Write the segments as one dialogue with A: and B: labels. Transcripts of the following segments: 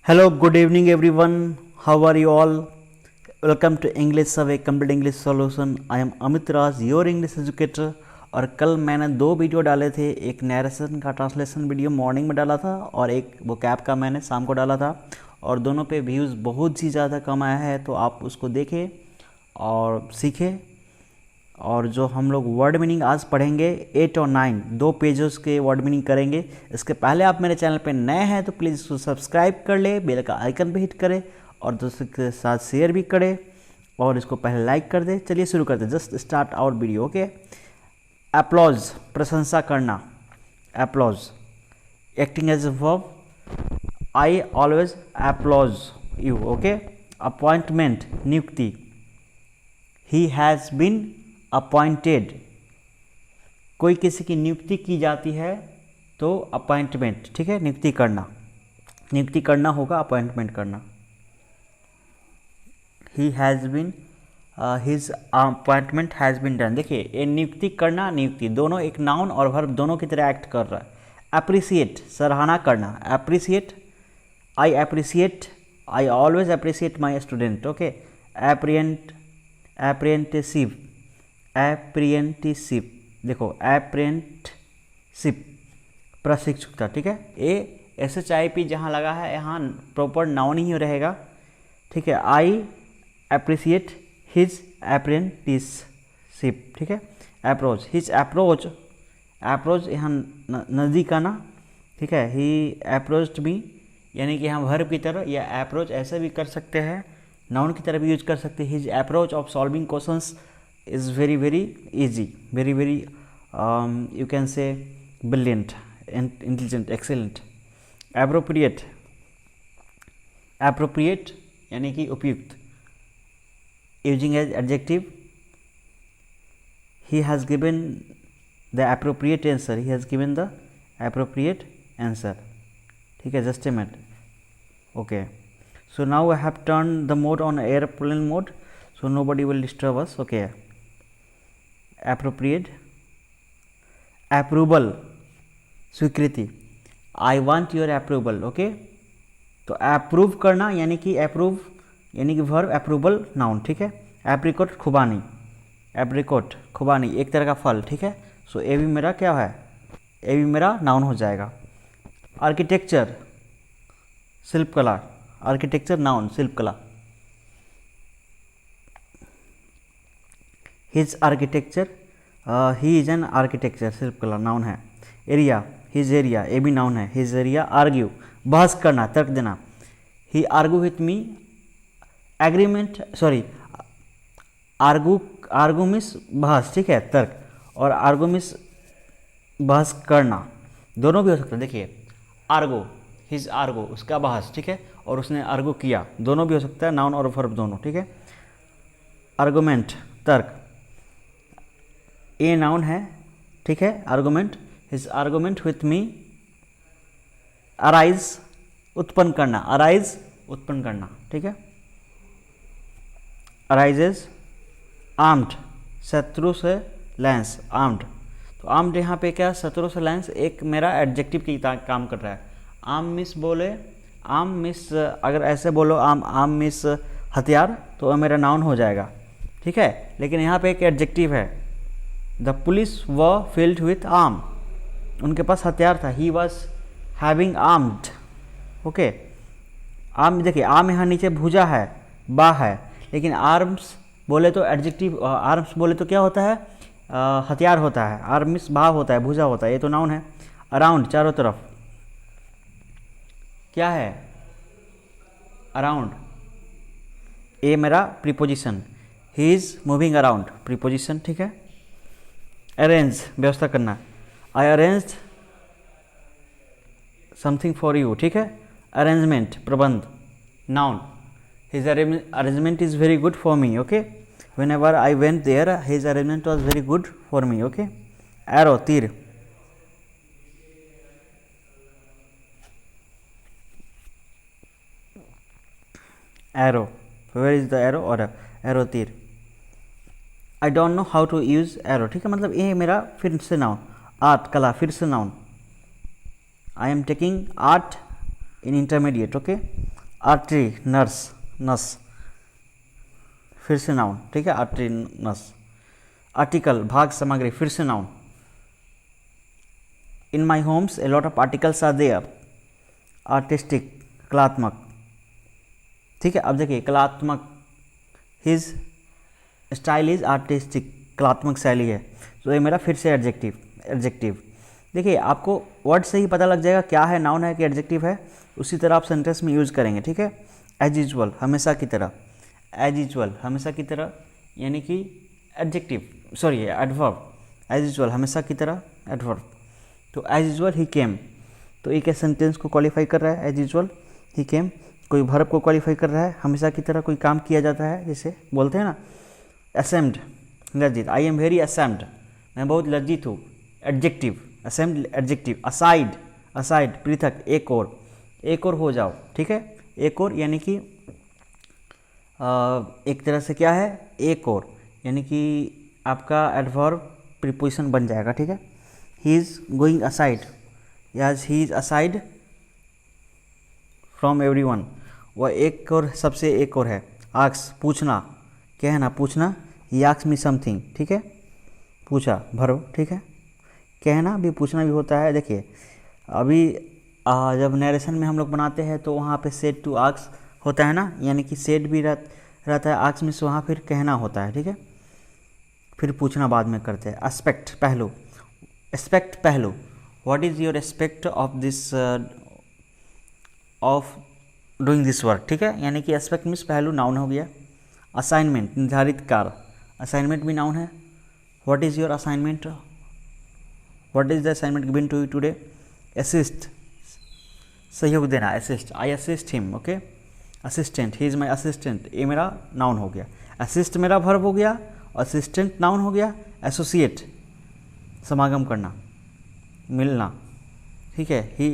A: Hello, good evening everyone. How are you all? Welcome to English Survey Complete English Solution. I am Amit Raj, your English educator. और कल मैंने दो video डाले थे, एक narration का ट्रांसलेशन वीडियो मॉर्निंग में डाला था और एक वोकैब का मैंने शाम को डाला था, और दोनों पे व्यूज़ बहुत ही ज़्यादा कम आया है, तो आप उसको देखें और सीखें। और जो हम लोग वर्ड मीनिंग आज पढ़ेंगे 8 और 9 दो पेजेस के वर्ड मीनिंग करेंगे। इसके पहले आप मेरे चैनल पे नए हैं तो प्लीज़ इसको सब्सक्राइब कर ले, बेल का आइकन पे हिट करें और दोस्तों के साथ शेयर भी करें और इसको पहले लाइक कर दे। चलिए शुरू करते हैं। Just start our video. Okay, applause प्रशंसा करना, applause acting as a verb, I always applause you. Okay, appointment नियुक्ति, ही हैज़ बीन अपॉइंटेड, कोई किसी की नियुक्ति की जाती है तो अपॉइंटमेंट, ठीक है, नियुक्ति करना होगा, अपॉइंटमेंट करना। He has been, his appointment has been done. देखिए ये नियुक्ति करना, नियुक्ति दोनों एक नाउन और वर्ब दोनों की तरह एक्ट कर रहा है। अप्रिसिएट सराहना करना, appreciate, I appreciate, I always appreciate my student. Okay, apprentice, apprenticeship, देखो एप्रेंटशिप प्रशिक्षुता, ठीक है। SHIP जहाँ लगा है यहाँ प्रॉपर नाउन ही रहेगा, ठीक है। आई अप्रिसिएट हिज अप्रेंटिसशिप, ठीक है। अप्रोच, हिज अप्रोच, अप्रोच यहाँ नदी का ना, ठीक है। ही अप्रोच्ड मी, यानी कि हम वर्ब की तरह, या अप्रोच ऐसे भी कर सकते हैं, नाउन की तरह भी यूज कर सकते हैं। His approach of solving questions is very easy, very you can say brilliant and intelligent, excellent। appropriate, appropriate यानी कि उपयुक्त, using as adjective, he has given the appropriate answer, he has given the appropriate answer, ठीक है। just a minute। okay, so now I have turned the mode on airplane mode so nobody will disturb us। okay, appropriate, approval स्वीकृति, I want your approval. Okay, तो approve करना यानी कि approve यानी कि verb, approval noun, ठीक है। Apricot खुबानी, एप्रिकॉट खुबानी एक तरह का फल, ठीक है। सो ये भी मेरा क्या है, ये भी मेरा नाउन हो जाएगा। आर्किटेक्चर शिल्पकला, आर्किटेक्चर नाउन, शिल्पकला। His architecture, he is an architecture, शिल्पकला नाउन है। एरिया, हिज एरिया, ये भी नाउन है। His area. आर्ग्यू बहस करना, तर्क देना, he argue with me, agreement, sorry argue means बहस, ठीक है, तर्क, और आर्गू मिस बहस करना, दोनों भी हो सकता है। देखिए आर्गो, हिज आर्गो उसका बहस, ठीक है, और उसने आर्गू किया, दोनों भी हो सकता है, नाउन और वर्ब दोनों, ठीक है। आर्गूमेंट तर्क, ए नाउन है, ठीक है। Argument, his argument with me. Arise उत्पन्न करना, अराइज उत्पन्न करना, ठीक है। अराइजेज। आर्म्ड शत्रु से लैंस, आर्म्ड, तो आर्म्ड यहाँ पे क्या, शत्रु से लैंस एक मेरा एडजेक्टिव की काम कर रहा है। आर्म मिस बोले, आर्म मिस अगर ऐसे बोलो आर्म मिस हथियार, तो वह मेरा नाउन हो जाएगा, ठीक है। लेकिन यहाँ पे एक एडजेक्टिव है। द पुलिस व फिल्ड विथ आर्म, उनके पास हथियार था। He was having armed. Okay, arm, देखिए आर्म यहाँ नीचे भुजा है, बा है, लेकिन आर्म्स बोले तो एडजेक्टिव, आर्म्स बोले तो क्या होता है, हथियार होता है। आर्म्स बा होता है, भुजा होता है, ये तो नाउन है। अराउंड चारों तरफ, क्या है, अराउंड, ये मेरा preposition. He is moving around, preposition, ठीक है। अरेंज व्यवस्था करना, I arranged something for you, ठीक है। अरेंजमेंट प्रबंध, noun, his arrangement is very good for me. Okay, when ever I went there his arrangement was very good for me. Okay. Arrow तीर, arrow, where is the arrow, और arrow तीर। I don't know how to use arrow, ठीक है, मतलब ये मेरा फिर से नाउन। आर्ट कला, फिर से noun. I am taking art in intermediate. Okay, artery, nurse, नस, फिर से नाउन, ठीक है, आर्टरी नस। आर्टिकल, भाग सामग्री, फिर से noun. In my homes a lot of articles are there, artistic, कलात्मक, ठीक है। अब देखिए कलात्मक, हिज स्टाइल इज आर्टिस्टिक, कलात्मक शैली है, तो ये मेरा फिर से एडजेक्टिव। एडजेक्टिव देखिए आपको वर्ड से ही पता लग जाएगा क्या है, नाउन है कि एडजेक्टिव है, उसी तरह आप सेंटेंस में यूज़ करेंगे, ठीक है। एज यूजुअल, हमेशा की तरह, एज यूजुअल, हमेशा की तरह, यानी कि adjective, sorry adverb, as usual, हमेशा की तरह, एडवर्ब। तो एज यूजुअल ही केम, तो एक सेंटेंस को क्वालिफाई कर रहा है, एज यूजुअल ही केम। कोई वर्ब को क्वालिफाई कर रहा है, हमेशा की तरह कोई काम किया जाता है, जैसे बोलते हैं ना, असेम्ड, लज्जित, आई एम वेरी असेम्ड, मैं बहुत लज्जित हूँ, adjective, ashamed adjective. Aside, aside, पृथक, एक और हो जाओ, ठीक है। एक और यानी कि एक तरह से क्या है, एक और, यानी कि आपका एडवर्ब प्रीपोजिशन बन जाएगा, ठीक है। ही इज़ गोइंग असाइड, याज he is aside from everyone, वह एक और, सबसे एक और है। आक्स, पूछना, कहना, पूछना, ही आक्स मी समथिंग, ठीक है, पूछा, भरो, ठीक है। कहना भी पूछना भी होता है। देखिए अभी जब नरेशन में हम लोग बनाते हैं तो वहाँ पे सेड टू आक्स होता है ना, यानी कि सेड भी रहता है, आक्स में से वहाँ फिर कहना होता है, ठीक है, फिर पूछना बाद में करते हैं। एस्पेक्ट, पहलू, एस्पेक्ट, पहलू, what is your aspect of this, of doing this work, ठीक है, यानी कि एस्पेक्ट मीन्स पहलू, नाउन हो गया। असाइनमेंट, निर्धारित कार्य, असाइनमेंट भी नाउन है। What is your assignment, what is the assignment given to you today. Assist, सहयोग देना, assist, I assist him, okay. Assistant, he is my assistant, ये मेरा नाउन हो गया। असिस्ट मेरा वर्ब हो गया, असिस्टेंट नाउन हो गया। एसोसिएट, समागम करना, मिलना, ठीक है, ही,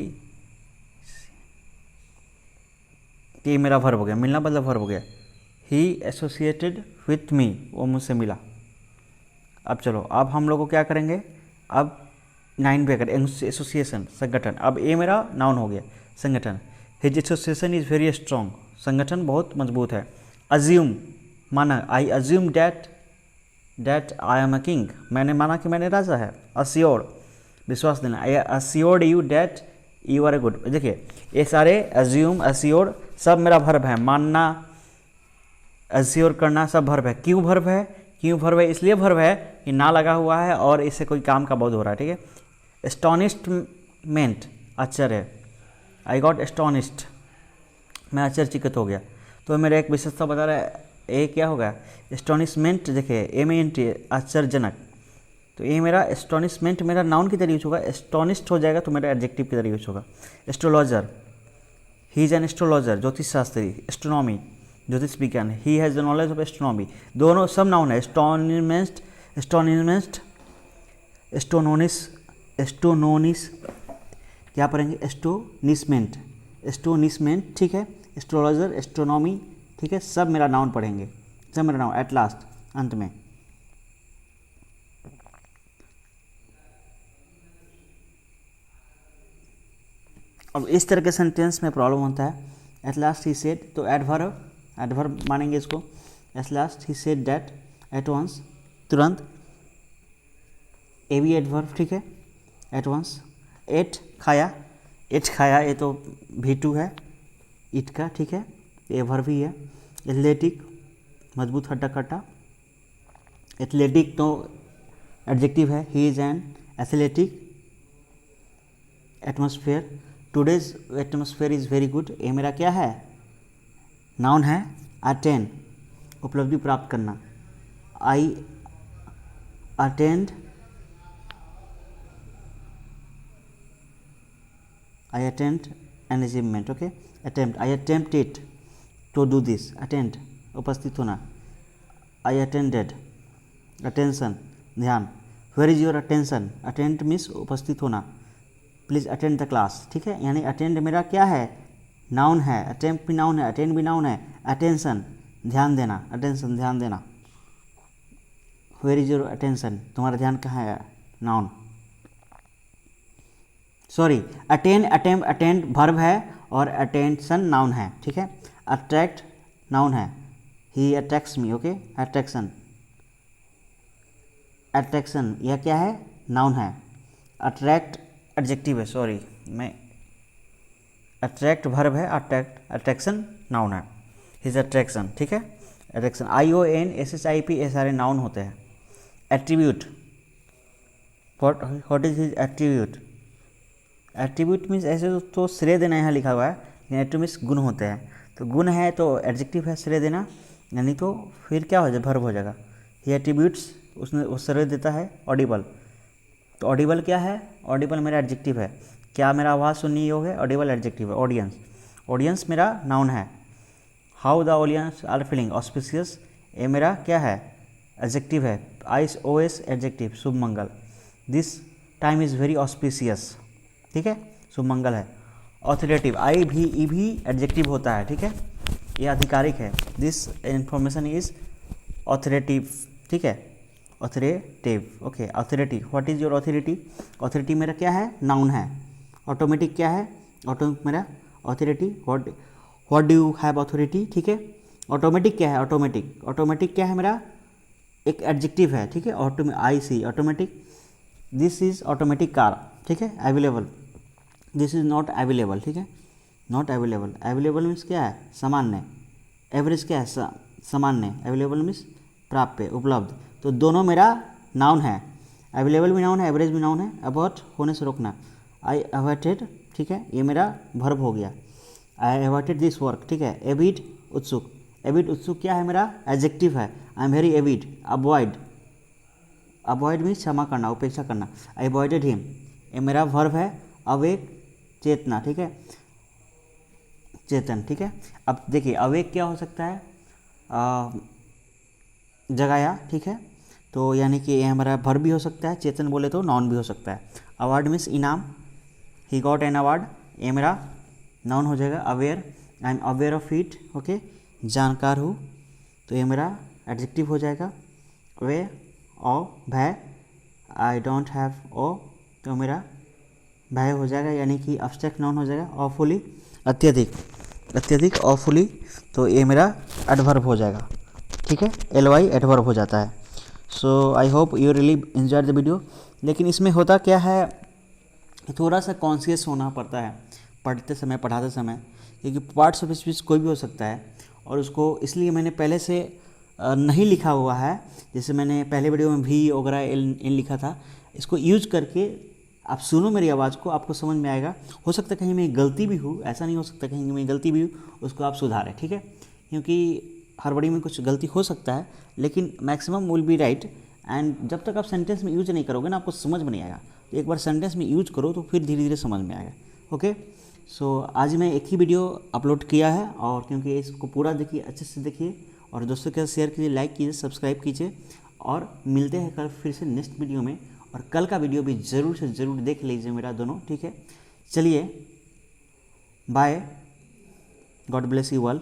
A: ये मेरा वर्ब हो गया, मिलना मतलब वर्ब हो गया। ही एसोसिएटेड विथ मी, वो मुझसे मिला। अब चलो, अब हम लोग को क्या करेंगे, अब 9 पे करें, एसोसिएशन, संगठन। अब ये मेरा नाउन हो गया, संगठन। His association is very strong, संगठन बहुत मजबूत है। अज्यूम, माना, I assume that I am a king, मैंने माना कि मैंने राजा है। अस्योर, विश्वास देना, I assured you that you are a good. देखिए ये सारे अज्यूम, अस्योर सब मेरा वर्ब है, मानना, अस्योर करना सब वर्ब है। क्यों वर्ब है, क्यों वर्ब है, इसलिए वर्ब है कि ना लगा हुआ है और इससे कोई काम का बोध हो रहा है, ठीक है। एस्टोनिशमेंट, आश्चर्य, आई गॉट एस्टोनिश्ड, मैं आश्चर्यचकित हो गया। तो मेरा एक विशेषता बता रहा है, ये क्या होगा, एस्टोनिशमेंट, देखिए एमेंट, आश्चर्यजनक, तो ये मेरा एस्टोनिशमेंट मेरा नाउन की तरह यूज होगा, एस्टोनिश्ड हो जाएगा तो मेरा एडजेक्टिव की तरह यूज होगा। Astrologer, he is an astrologer, ज्योतिष शास्त्री। एस्ट्रोनॉमी, ज्योतिष विज्ञान, he has the knowledge of astronomy, दोनों सब नाउन है। एस्टोनिमेंट, एस्टोनिमेंट, एस्टोनोनिस, एस्टोनोनिस, क्या पढ़ेंगे, एस्टोनिसमेंट, एस्टोनिसमेंट, ठीक है। एस्ट्रोलॉजर, एस्ट्रोनॉमी, ठीक है, सब मेरा नाउन पढ़ेंगे, सब मेरा नाउन। एट लास्ट, अंत में। अब इस तरह के सेंटेंस में प्रॉब्लम होता है। एट लास्ट ही सेड, तो एडवर्ब, एडवर्ब मानेंगे इसको। At last he said that, at once, तुरंत, ए भी एडवर्ब, ठीक है, एट वंस। एट, खाया, एट खाया, ये तो V2 है, इट का, ठीक है, ये वर्ब ही है। एथलेटिक, मजबूत, हड्डा कट्टा, एथलेटिक तो एडजेक्टिव है, he is an athletic. Atmosphere, today's atmosphere is very good, ये मेरा क्या है, नाउन है। अटेन, उपलब्धि प्राप्त करना, I attend, I attempt an achievement, okay, attempt, I attempted to do this, attend, उपस्थित होना। I attended, attention, ध्यान। where is your attention, attend means उपस्थित होना, please attend the class, ठीक है, यानी attend मेरा क्या है, नाउन है, attempt भी नाउन है, attend भी नाउन है। attention, ध्यान देना, attention, ध्यान देना। where is your attention, तुम्हारा ध्यान कहाँ है, noun. Sorry, attain, attempt, attend verb है और अटेंशन नाउन है, ठीक है। अट्रैक्ट नाउन है, ही अट्रैक्ट्स मी, ओके। अट्रैक्शन, अट्रैक्शन यह क्या है, नाउन है। अट्रैक्ट एडजेक्टिव है, सॉरी मैं, अट्रैक्ट वर्ब है, अट्रैक्ट, अट्रैक्शन नाउन है, हिज अट्रैक्शन, ठीक है। अट्रैक्शन, ION SHIP ये सारे नाउन होते हैं। Attribute, what is his attribute, attribute means ऐसे तो श्रेय देना यहाँ लिखा हुआ है, लेकिन एट्रीब्यूट मीन्स गुण होते हैं, तो गुण है तो एडजेक्टिव है श्रेय देना, यानी तो फिर क्या हो जाए, वर्ब हो जाएगा। ही एट्रीब्यूट्स, उसने वो श्रेय देता है ऑडिबल, तो ऑडिबल क्या है, ऑडिबल मेरा एडजेक्टिव है। क्या मेरा आवाज़ सुनने योग्य है, ऑडिबल एडजेक्टिव है। ऑडियंस, ऑडियंस मेरा नाउन है। How the audience are feeling auspicious, ये मेरा क्या है, एडजेक्टिव है। IOS एडजेक्टिव, शुभ मंगल। This time is very auspicious, ठीक है, शुभ मंगल है। ऑथोरेटिव, I भी एडजेक्टिव होता है, ठीक है, ये आधिकारिक है। दिस इंफॉर्मेशन इज ऑथोरेटिव, ठीक है, authoritative, okay. Authority, what is your authority, authority मेरा क्या है, नाउन है। ऑटोमेटिक क्या है, ऑटोमेटिक मेरा authority, what do you have authority, ठीक है। ऑटोमेटिक क्या है, ऑटोमेटिक, ऑटोमेटिक क्या है मेरा, एक एडजेक्टिव है, ठीक है। IC automatic, this is automatic car, ठीक है। Available, this is not available, ठीक है, नॉट अवेलेबल। अवेलेबल मीन्स क्या है, सामान्य। एवरेज क्या है, सामान्य। अवेलेबल मीन्स प्राप्य, उपलब्ध, तो दोनों मेरा नाउन है। अवेलेबल भी नाउन है, एवरेज भी नाउन है। अबाउट होने से रोकना, आई अवॉइडेड, ठीक है, ये मेरा वर्ब हो गया। आई अवॉइडेड दिस वर्क, ठीक है। एविड, उत्सुक, एविड उत्सुक क्या है मेरा, एडजेक्टिव है। I am very Avid. Avoid, avoid means क्षमा करना, उपेक्षा करना। आई अवॉइडेड हिम, ये मेरा वर्ब है। अवेक, चेतना, ठीक है, चेतन, ठीक है। अब देखिए अवेक क्या हो सकता है, जगाया, ठीक है, तो यानी कि ये हमारा वर्ब भी हो सकता है, चेतन बोले तो नाउन भी हो सकता है। अवार्ड मीन्स इनाम, ही गॉट एन अवार्ड, ये मेरा नाउन हो जाएगा। Aware, I am aware of it, okay, जानकार हूँ, तो ये मेरा एडजेक्टिव हो जाएगा। वे, ओ, भय, आई डोंट हैव ओ, तो मेरा भय हो जाएगा, यानी कि अब्स्ट्रैक्ट नाउन हो जाएगा। ऑफुली, अत्यधिक, अत्यधिक, ऑफुली, तो ये मेरा एडवर्ब हो जाएगा, ठीक है। LY एडवर्ब हो जाता है। So I hope you really enjoy the video. लेकिन इसमें होता क्या है, थोड़ा सा कॉन्शियस होना पड़ता है पढ़ते समय, पढ़ाते समय, क्योंकि पार्ट्स ऑफ स्पीच कोई भी हो सकता है, और उसको इसलिए मैंने पहले से नहीं लिखा हुआ है। जैसे मैंने पहले वीडियो में भी वगैरह इन लिखा था, इसको यूज करके आप सुनो मेरी आवाज़ को, आपको समझ में आएगा। हो सकता है कहीं मेरी गलती भी हो, ऐसा नहीं हो सकता कहीं मेरी गलती भी हो, उसको आप सुधारें, ठीक है, क्योंकि हर बड़ी में कुछ गलती हो सकता है, लेकिन maximum will be right. And जब तक आप सेंटेंस में यूज नहीं करोगे ना, आपको समझ में नहीं आएगा। तो एक बार सेंटेंस में यूज करो तो फिर धीरे धीरे समझ में आएगा, ओके। सो आज मैं एक ही वीडियो अपलोड किया है, और क्योंकि इसको पूरा देखिए, अच्छे से देखिए, और दोस्तों के साथ शेयर कीजिए, लाइक कीजिए, सब्सक्राइब कीजिए, और मिलते हैं कल फिर से नेक्स्ट वीडियो में। और कल का वीडियो भी ज़रूर से ज़रूर देख लीजिए मेरा दोनों, ठीक है। चलिए, bye, God bless you all.